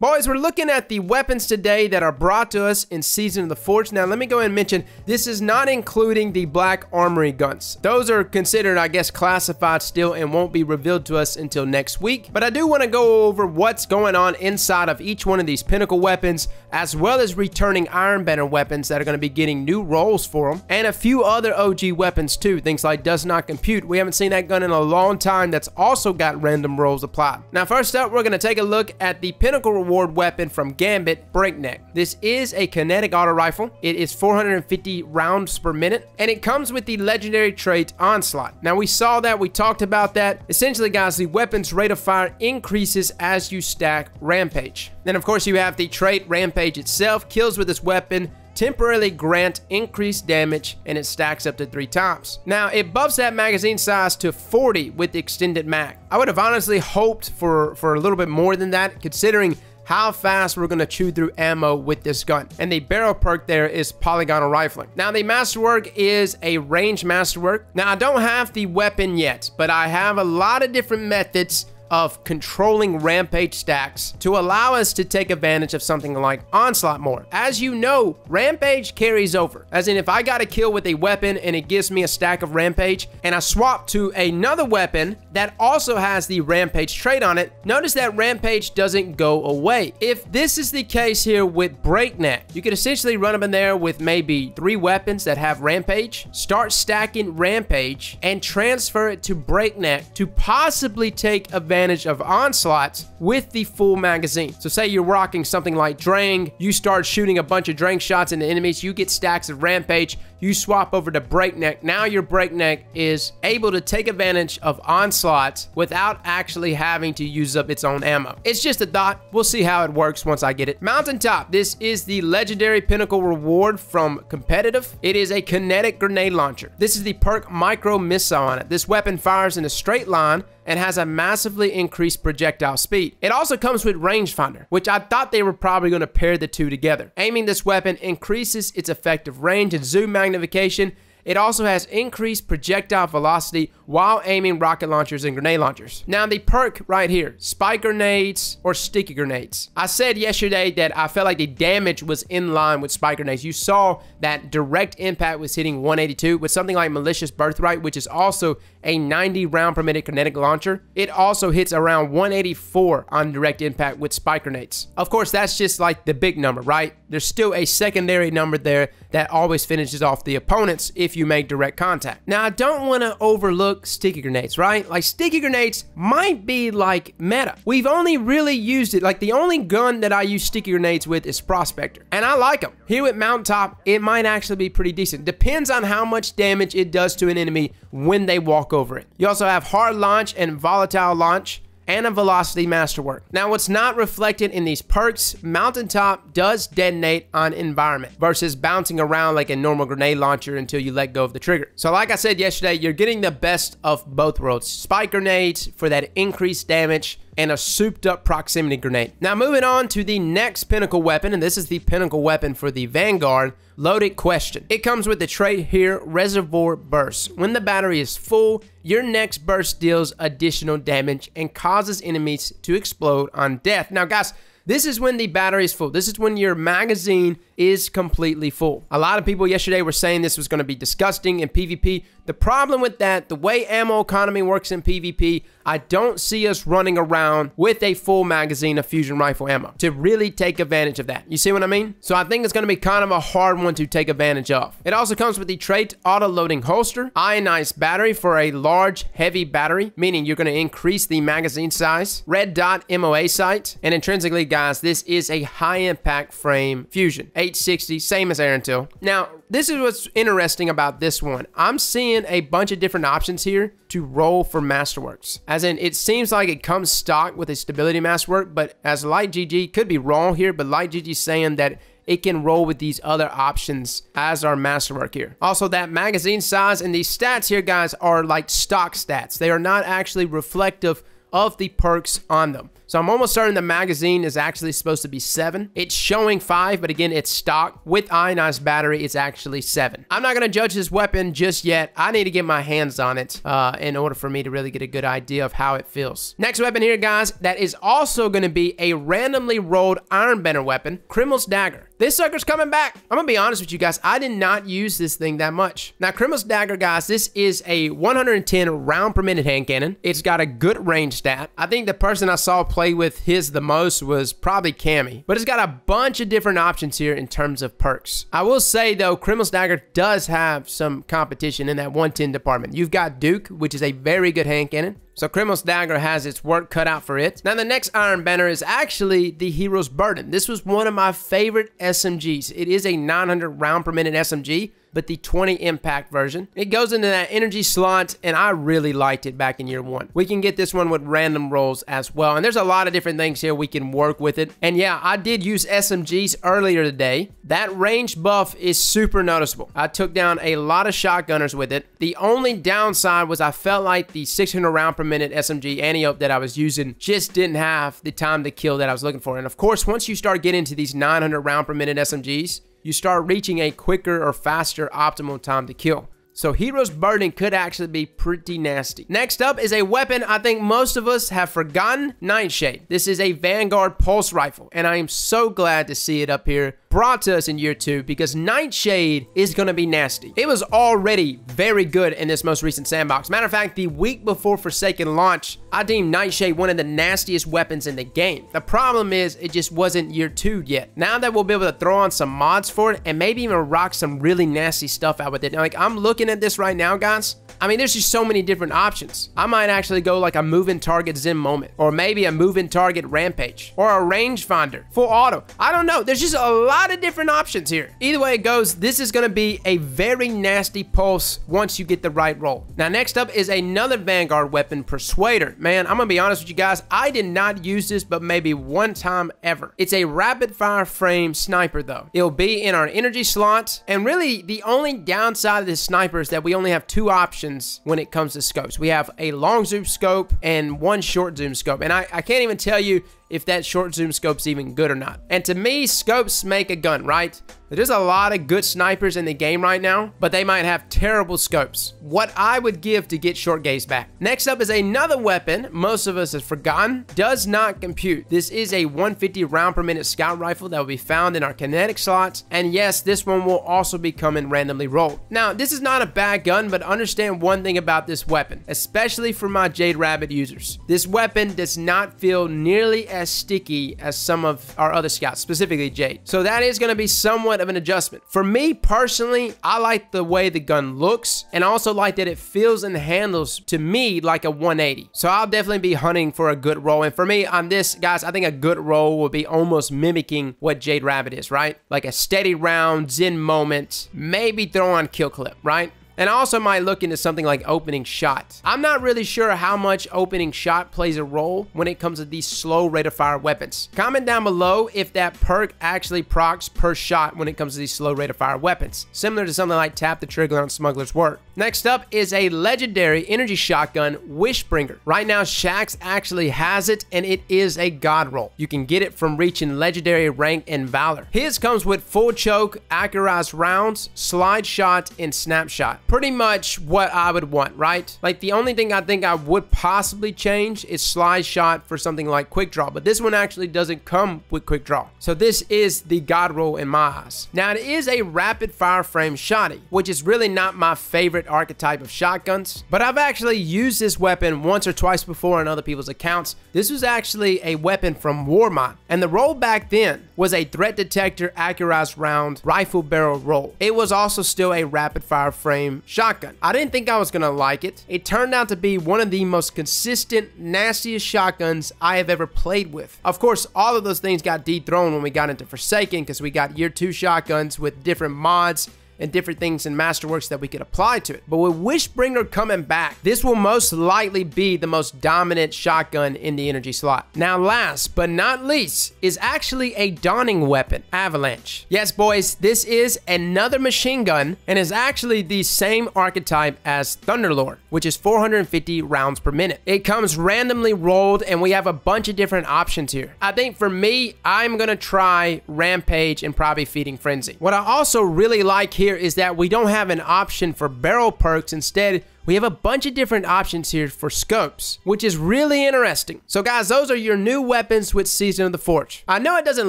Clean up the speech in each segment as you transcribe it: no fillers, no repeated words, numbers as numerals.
Boys, we're looking at the weapons today that are brought to us in Season of the Forge. Now, let me go ahead and mention, this is not including the Black Armory guns. Those are considered, I guess, classified still and won't be revealed to us until next week. But I do want to go over what's going on inside of each one of these Pinnacle weapons, as well as returning Iron Banner weapons that are going to be getting new roles for them, and a few other OG weapons too, things like Does Not Compute. We haven't seen that gun in a long time that's also got random roles applied. Now, first up, we're going to take a look at the Pinnacle Reward weapon from Gambit, Breakneck. This is a kinetic auto rifle. It is 450 rounds per minute, and it comes with the legendary trait Onslaught. Now, we saw that, we talked about that. Essentially, guys, the weapon's rate of fire increases as you stack Rampage. Then, of course, you have the trait Rampage itself. Kills with this weapon temporarily grant increased damage, and it stacks up to 3 times. Now, it buffs that magazine size to 40 with the extended mag. I would have honestly hoped for a little bit more than that, considering how fast we're going to chew through ammo with this gun. And the barrel perk there is polygonal rifling. Now, the masterwork is a range masterwork. Now, I don't have the weapon yet, but I have a lot of different methods of controlling Rampage stacks to allow us to take advantage of something like Onslaught more. As you know, Rampage carries over. As in, if I got a kill with a weapon and it gives me a stack of Rampage, and I swap to another weapon that also has the Rampage trait on it, notice that Rampage doesn't go away. If this is the case here with Breakneck, you could essentially run up in there with maybe 3 weapons that have Rampage, start stacking Rampage, and transfer it to Breakneck to possibly take advantage of Onslaughts with the full magazine. So say you're rocking something like Drang, you start shooting a bunch of Drang shots into enemies, you get stacks of Rampage, you swap over to Breakneck. Now your Breakneck is able to take advantage of Onslaughts without actually having to use up its own ammo. It's just a thought. We'll see how it works once I get it. Mountaintop. This is the legendary Pinnacle reward from Competitive. It is a kinetic grenade launcher. This is the perk Micro Missile on it. This weapon fires in a straight line and has a massively increased projectile speed. It also comes with rangefinder, which I thought they were probably going to pair the two together. Aiming this weapon increases its effective range and zoom magnification. It also has increased projectile velocity while aiming rocket launchers and grenade launchers. Now, the perk right here, spike grenades or sticky grenades. I said yesterday that I felt like the damage was in line with spike grenades. You saw that direct impact was hitting 182 with something like Malicious Birthright, which is also a 90 round per minute kinetic launcher. It also hits around 184 on direct impact with spike grenades. Of course, that's just like the big number, right? There's still a secondary number there that always finishes off the opponents if you make direct contact. Now, I don't want to overlook sticky grenades, right? Like, sticky grenades might be like meta. We've only really used it, like the only gun that I use sticky grenades with is Prospector, and I like them. Here with Mountaintop, it might actually be pretty decent. Depends on how much damage it does to an enemy when they walk over it. You also have hard launch and volatile launch, and a velocity masterwork. Now, what's not reflected in these perks, Mountaintop does detonate on environment versus bouncing around like a normal grenade launcher until you let go of the trigger. So like I said yesterday, you're getting the best of both worlds. Spike grenades for that increased damage and a souped up proximity grenade. Now, moving on to the next Pinnacle weapon, and this is the Pinnacle weapon for the Vanguard, Loaded Question. It comes with the trait here, Reservoir Burst. When the battery is full, your next burst deals additional damage and causes enemies to explode on death. Now, guys, this is when the battery is full. This is when your magazine is completely full. A lot of people yesterday were saying this was going to be disgusting in PvP. The problem with that, the way ammo economy works in PvP, I don't see us running around with a full magazine of fusion rifle ammo to really take advantage of that. You see what I mean? So I think it's going to be kind of a hard one to take advantage of. It also comes with the trait auto-loading holster, ionized battery for a large, heavy battery, meaning you're going to increase the magazine size, red dot MOA sight, and intrinsically, guys, this is a high-impact frame fusion. 860, same as Arantil. Now, this is what's interesting about this one. I'm seeing a bunch of different options here to roll for Masterworks. As in, it seems like it comes stock with a stability Masterwork, but as Light GG, could be wrong here, but Light GG saying that it can roll with these other options as our Masterwork here. Also, that magazine size and these stats here, guys, are like stock stats. They are not actually reflective of the perks on them. So I'm almost certain the magazine is actually supposed to be 7. It's showing 5, but again, it's stock. With ionized battery, it's actually 7. I'm not going to judge this weapon just yet. I need to get my hands on it in order for me to really get a good idea of how it feels. Next weapon here, guys, that is also going to be a randomly rolled iron bender weapon, Criminal's Dagger. This sucker's coming back. I'm gonna be honest with you guys, I did not use this thing that much. Now, Criminal's Dagger, guys, this is a 110 round per minute hand cannon. It's got a good range stat. I think the person I saw play with his the most was probably Cammy, but it's got a bunch of different options here in terms of perks. I will say though, Criminal's Dagger does have some competition in that 110 department. You've got Duke, which is a very good hand cannon. So Criminal's Dagger has its work cut out for it. Now the next iron bender is actually the Hero's Burden. This was one of my favorite SMGs. It is a 900 round per minute SMG, but the 20 impact version. It goes into that energy slot, and I really liked it back in year 1. We can get this one with random rolls as well, and there's a lot of different things here we can work with it. And yeah, I did use SMGs earlier today. That range buff is super noticeable. I took down a lot of shotgunners with it. The only downside was I felt like the 600 round per minute SMG anti-ope that I was using just didn't have the time to kill that I was looking for. And of course, once you start getting into these 900 round per minute SMGs, you start reaching a quicker or faster optimal time to kill. So Hero's Burden could actually be pretty nasty. Next up is a weapon I think most of us have forgotten, Nightshade. This is a Vanguard pulse rifle, and I am so glad to see it up here, brought to us in year 2, because Nightshade is going to be nasty. It was already very good in this most recent sandbox. Matter of fact, the week before Forsaken launch, I deemed Nightshade one of the nastiest weapons in the game. The problem is it just wasn't year 2 yet. Now that we'll be able to throw on some mods for it and maybe even rock some really nasty stuff out with it. Now, like, I'm looking at this right now, guys. I mean, there's just so many different options. I might actually go like a moving target Zim moment, or maybe a moving target Rampage, or a rangefinder, full auto. I don't know. There's just a lot of different options here. Either way it goes, this is going to be a very nasty pulse once you get the right roll. Now, next up is another Vanguard weapon, Persuader. Man, I'm going to be honest with you guys. I did not use this, but maybe one time ever. It's a rapid fire frame sniper though. It'll be in our energy slot, and really the only downside of this sniper is that we only have 2 options when it comes to scopes. We have a long zoom scope and 1 short zoom scope, and I can't even tell you if that short zoom scope's even good or not. And to me, scopes make a gun, right? There's a lot of good snipers in the game right now, but they might have terrible scopes. What I would give to get short gaze back. Next up is another weapon most of us have forgotten. Does not compute. This is a 150 round per minute scout rifle that will be found in our kinetic slots. And yes, this one will also be coming randomly rolled. Now, this is not a bad gun, but understand one thing about this weapon, especially for my Jade Rabbit users. This weapon does not feel nearly as sticky as some of our other scouts, specifically Jade. So that is going to be somewhat of an adjustment. For me personally, I like the way the gun looks, and also like that it feels and handles to me like a 180. So I'll definitely be hunting for a good roll. And for me on this, guys, I think a good roll will be almost mimicking what Jade Rabbit is, right? Like a steady round, Zen moment, maybe throw on kill clip, right? And I also might look into something like opening shot. I'm not really sure how much opening shot plays a role when it comes to these slow rate of fire weapons. Comment down below if that perk actually procs per shot when it comes to these slow rate of fire weapons, similar to something like tap the trigger on Smuggler's Work. Next up is a legendary energy shotgun, Wishbringer. Right now, Shaxx actually has it, and it is a god roll. You can get it from reaching legendary rank in Valor. His comes with full choke, accurized rounds, slide shot, and snapshot. Pretty much what I would want, right? Like, the only thing I think I would possibly change is slide shot for something like quick draw, but this one actually doesn't come with quick draw. So this is the god roll in my eyes. Now, it is a rapid fire frame shotty, which is really not my favorite archetype of shotguns, but I've actually used this weapon once or twice before on other people's accounts. This was actually a weapon from Warmont, and the roll back then was a threat detector accurized round rifle barrel roll. It was also still a rapid fire frame shotgun. I didn't think I was gonna like it. It turned out to be one of the most consistent, nastiest shotguns I have ever played with. Of course, all of those things got dethroned when we got into Forsaken, because we got year 2 shotguns with different mods and different things in Masterworks that we could apply to it. But with Wishbringer coming back, this will most likely be the most dominant shotgun in the energy slot. Now last but not least is actually a dawning weapon, Avalanche. Yes boys, this is another machine gun and is actually the same archetype as Thunderlord, which is 450 rounds per minute. It comes randomly rolled and we have a bunch of different options here. I think for me, I'm gonna try Rampage and probably Feeding Frenzy. What I also really like here is that we don't have an option for barrel perks. Instead, we have a bunch of different options here for scopes, which is really interesting. So guys, those are your new weapons with Season of the Forge. I know it doesn't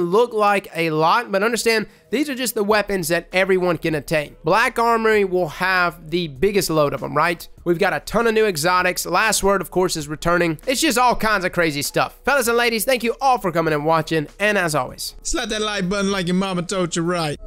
look like a lot, but understand these are just the weapons that everyone can attain. Black Armory will have the biggest load of them, right? We've got a ton of new exotics. Last Word, of course, is returning. It's just all kinds of crazy stuff. Fellas and ladies, thank you all for coming and watching, and as always, slap that like button like your mama told you right.